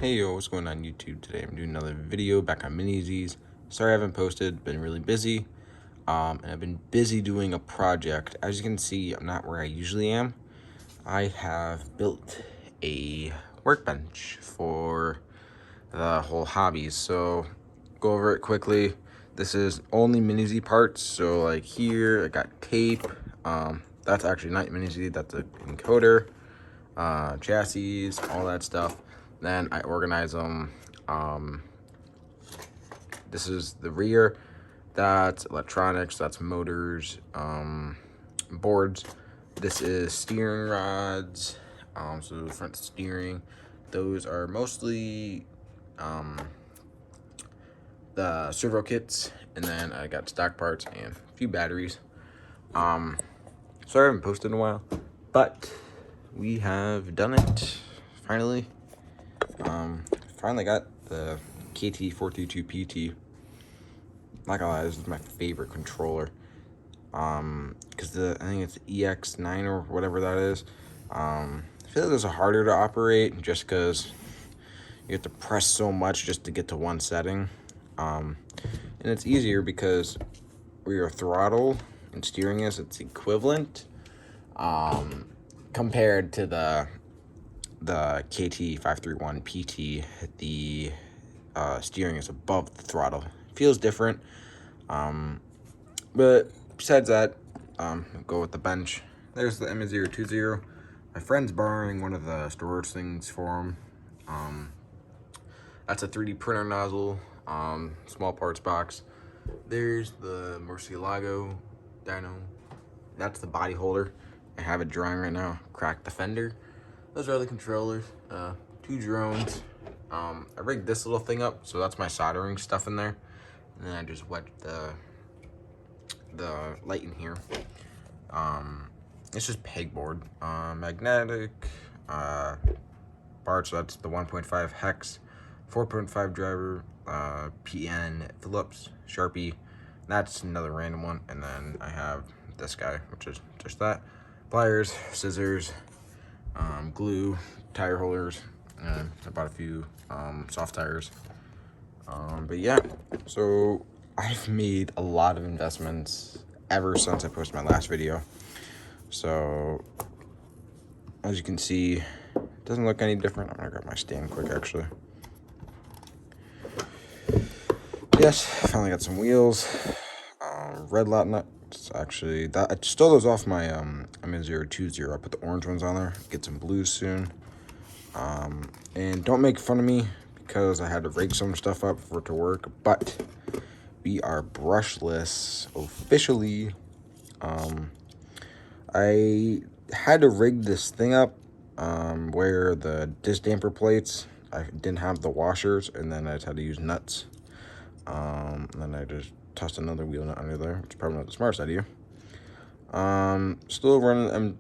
Hey yo, what's going on YouTube today? I'm doing another video back on Mini-Z's. Sorry I haven't posted, been really busy. And I've been busy doing a project. As you can see, I'm not where I usually am. I have built a workbench for the whole hobby. So go over it quickly. This is only Mini-Z parts. So like here, I got tape. That's actually not Mini-Z, that's an encoder, chassis, all that stuff. Then I organize them. This is the rear. That's electronics. That's motors, boards. This is steering rods. So the front steering. Those are mostly the servo kits. And then I got stock parts and a few batteries. Sorry I haven't posted in a while, but we have done it finally. Finally got the KT432PT. Not gonna lie, this is my favorite controller. Because I think it's EX9 or whatever that is. I feel like this is harder to operate just because you have to press so much just to get to one setting. And it's easier because where your throttle and steering is, it's equivalent. Compared to the KT531PT, the steering is above the throttle. Feels different, but besides that, go with the bench. There's the Mr03. My friend's borrowing one of the storage things for him. That's a 3D printer nozzle, small parts box. There's the Murcielago dyno. That's the body holder. I have it drying right now. Cracked the fender. Those are the controllers. 2 drones. I rigged this little thing up, so that's my soldering stuff in there. And then I just wet the light in here. It's just pegboard. Magnetic parts, so that's the 1.5 hex, 4.5 driver, PN, Phillips, Sharpie. That's another random one. And then I have this guy, which is just that. Pliers, scissors, glue, tire holders, and I bought a few soft tires. But yeah, so I've made a lot of investments ever since I posted my last video. So as you can see, it doesn't look any different. I'm gonna grab my stand quick actually. Yes, finally got some wheels. Red lot nuts. Actually, that I stole those off my Mr02. I put the orange ones on there. Get some blues soon. And don't make fun of me because I had to rig some stuff up for it to work. But we are brushless officially. I had to rig this thing up where the disc damper plates, I didn't have the washers, and then I just had to use nuts. And then I just tossed another wheel nut under there, which is probably not the smartest idea. Still running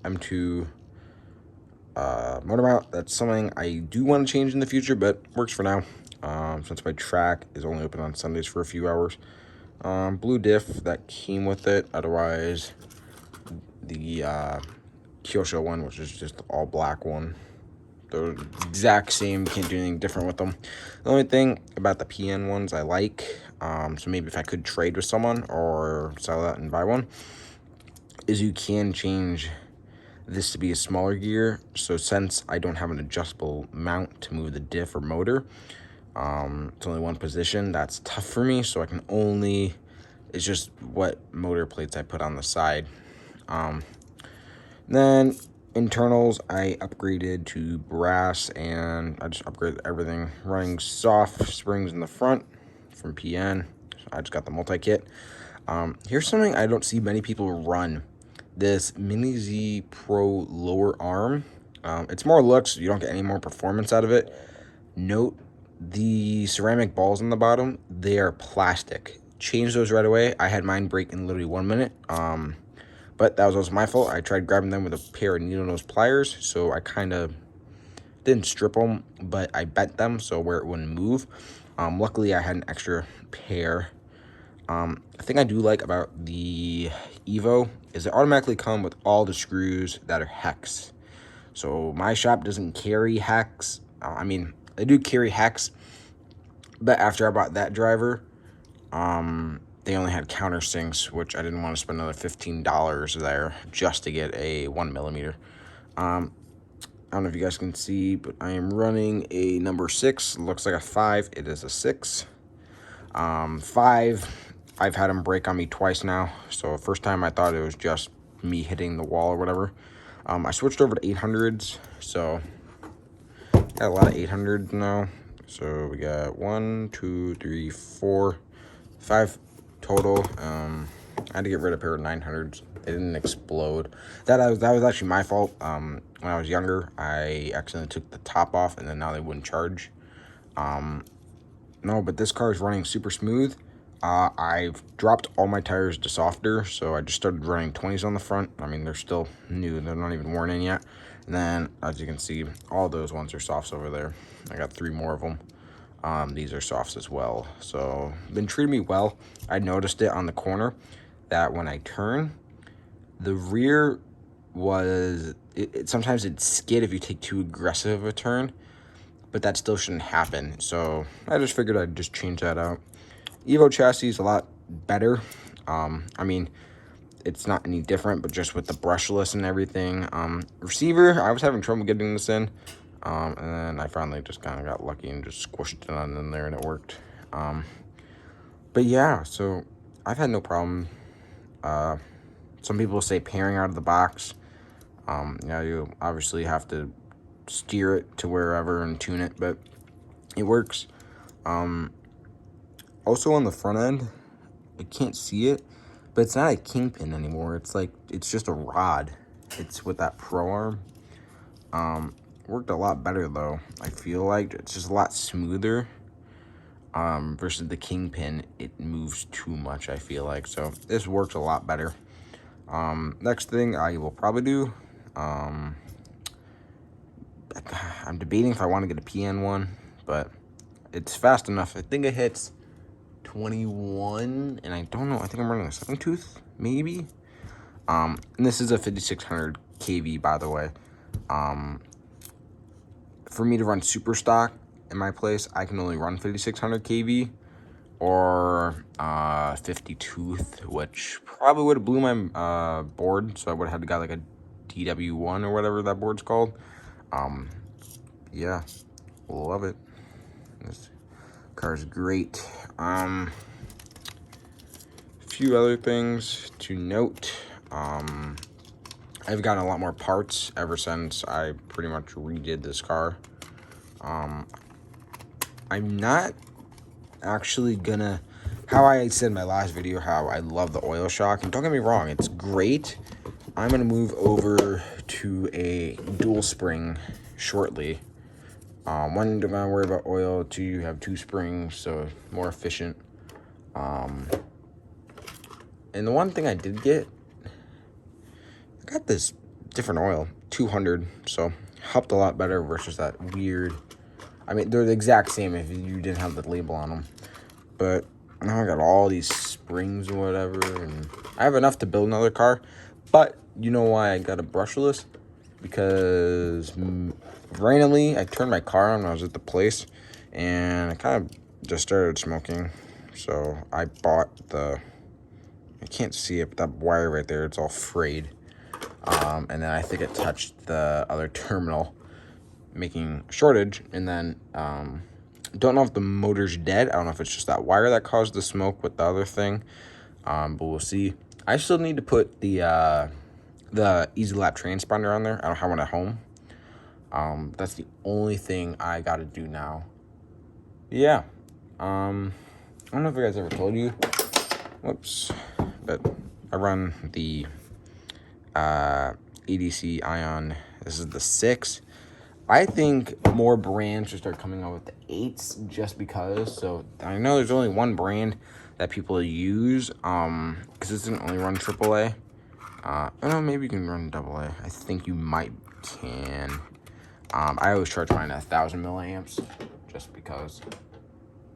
M2 motor mount. That's something I do want to change in the future, but works for now. Since my track is only open on Sundays for a few hours. Blue diff that came with it. Otherwise, the Kyosho one, which is just the all black one. They're exact same, can't do anything different with them. The only thing about the PN ones I like, so maybe if I could trade with someone or sell that and buy one, is you can change this to be a smaller gear. So since I don't have an adjustable mount to move the diff or motor, it's only one position. That's tough for me, so I can only, it's just what motor plates I put on the side. Then internals, I upgraded to brass, and I just upgraded everything. Running soft springs in the front from PN. I just got the multi-kit. Here's something I don't see many people run. This Mini-Z Pro lower arm. It's more looks, you don't get any more performance out of it. Note the ceramic balls on the bottom, they are plastic. Change those right away. I had mine break in literally 1 minute. But that was also my fault. I tried grabbing them with a pair of needle nose pliers, so I kind of didn't strip them, but I bent them so where it wouldn't move. Luckily, I had an extra pair. The thing I do like about the Evo is it automatically come with all the screws that are hex. So my shop doesn't carry hex. I mean, they do carry hex, but after I bought that driver, they only had countersinks, which I didn't want to spend another $15 there just to get a 1mm. I don't know if you guys can see, but I am running a number 6. Looks like a 5. It is a 6. 5, I've had them break on me twice now. So first time I thought it was just me hitting the wall or whatever. I switched over to 800s, so got a lot of 800s now. So we got 1, 2, 3, 4, 5 total. I had to get rid of a pair of 900s. They didn't explode. That was actually my fault. When I was younger, I accidentally took the top off, and then now they wouldn't charge. No, but this car is running super smooth. I've dropped all my tires to softer, so I just started running 20s on the front. I mean, they're still new. They're not even worn in yet. And then, as you can see, all those ones are softs over there. I got 3 more of them. These are softs as well. So, been treating me well. I noticed it on the corner that when I turn, the rear was... sometimes it'd skid if you take too aggressive of a turn, but that still shouldn't happen. So, I just figured I'd just change that out. Evo chassis is a lot better. I mean, it's not any different, but just with the brushless and everything. Receiver, I was having trouble getting this in. And then I finally just kind of got lucky and just squished it on in there and it worked. But yeah, so I've had no problem. Some people say pairing out of the box. Yeah, you obviously have to steer it to wherever and tune it, but it works. Also on the front end, I can't see it, but it's not a kingpin anymore. It's like, it's just a rod. It's with that pro arm. Worked a lot better though. I feel like it's just a lot smoother. Versus the kingpin, it moves too much, I feel like. So this works a lot better. Next thing I will probably do, I'm debating if I want to get a PN one, but it's fast enough. I think it hits 21, and I don't know, I think I'm running a 7-tooth, maybe. And this is a 5600 kV, by the way. For me to run super stock in my place, I can only run 5600 kV or 50-tooth, which probably would have blew my board, so I would have had to got like a DW1 or whatever that board's called. Yeah, love it. This car's great. A few other things to note. I've gotten a lot more parts ever since I pretty much redid this car. I'm not actually gonna, how I said in my last video, how I love the oil shock, and don't get me wrong, it's great. I'm gonna move over to a dual spring shortly. One, don't gotta worry about oil. 2, you have 2 springs, so more efficient. And the one thing I did get, I got this different oil, 200, so helped a lot better versus that weird. I mean, they're the exact same if you didn't have the label on them, but now I got all these springs or whatever, and I have enough to build another car. But you know why I got a brushless? Because randomly I turned my car on when I was at the place, and I kind of just started smoking. So I bought the, I can't see it, but that wire right there, it's all frayed. And then I think it touched the other terminal, making shortage. And then don't know if the motor's dead. I don't know if it's just that wire that caused the smoke with the other thing, but we'll see. I still need to put the Easy Lap transponder on there. I don't have one at home. That's the only thing I got to do now. Yeah. I don't know if you guys ever told you. Whoops. But I run the ADC Ion. This is the 6. I think more brands should start coming out with the 8s just because. So I know there's only one brand that people use because it doesn't only run AAA. I don't know, maybe you can run AA. I think you might can. I always charge mine at 1000 milliamps just because.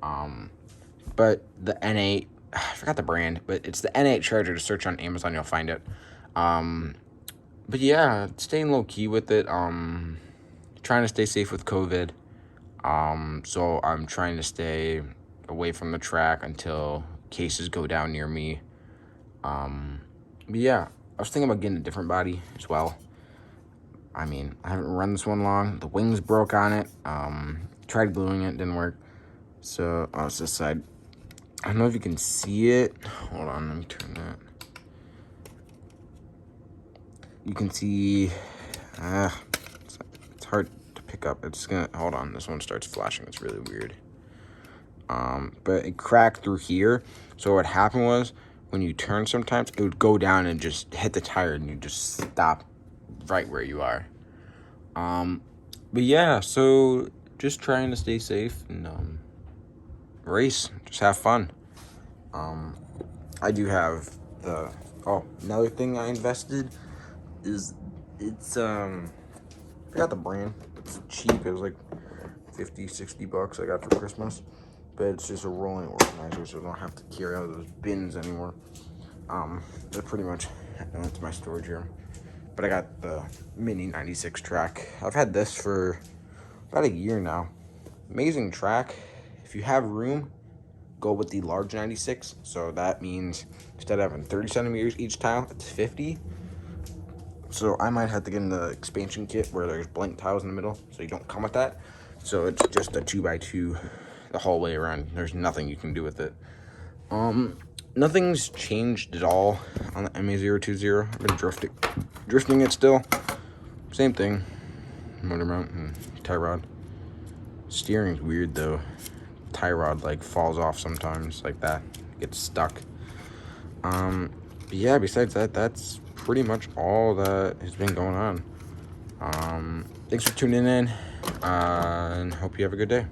But the N8, I forgot the brand, but it's the N8 charger. To search on Amazon, you'll find it. But yeah, staying low key with it. Trying to stay safe with COVID. So I'm trying to stay away from the track until cases go down near me. But yeah, I was thinking about getting a different body as well. I mean, I haven't run this one long. The wings broke on it. Tried gluing it, didn't work. So, it's this side. I don't know if you can see it. Hold on, let me turn that. You can see, it's hard to pick up. It's gonna, hold on, this one starts flashing. It's really weird. But it cracked through here. So what happened was, when you turn sometimes, it would go down and just hit the tire and you just stop right where you are. But yeah, so just trying to stay safe and race, just have fun. I do have the, another thing I invested is, it's I forgot the brand. It's cheap. It was like 50, 60 bucks I got for Christmas. But it's just a rolling organizer, so I don't have to carry out those bins anymore. That pretty much went to my storage room. But I got the Mini 96 track. I've had this for about a year now. Amazing track. If you have room, go with the large 96. So that means instead of having 30 centimeters each tile, it's 50. So I might have to get in the expansion kit where there's blank tiles in the middle, so you don't come with that. So it's just a 2x2 the whole way around. There's nothing you can do with it. Nothing's changed at all on the MA020. I've been drifting it still. Same thing. Motor mount and tie rod. Steering's weird though. Tie rod like falls off sometimes like that. Gets stuck. But yeah, besides that, that's pretty much all that has been going on. Thanks for tuning in, and hope you have a good day.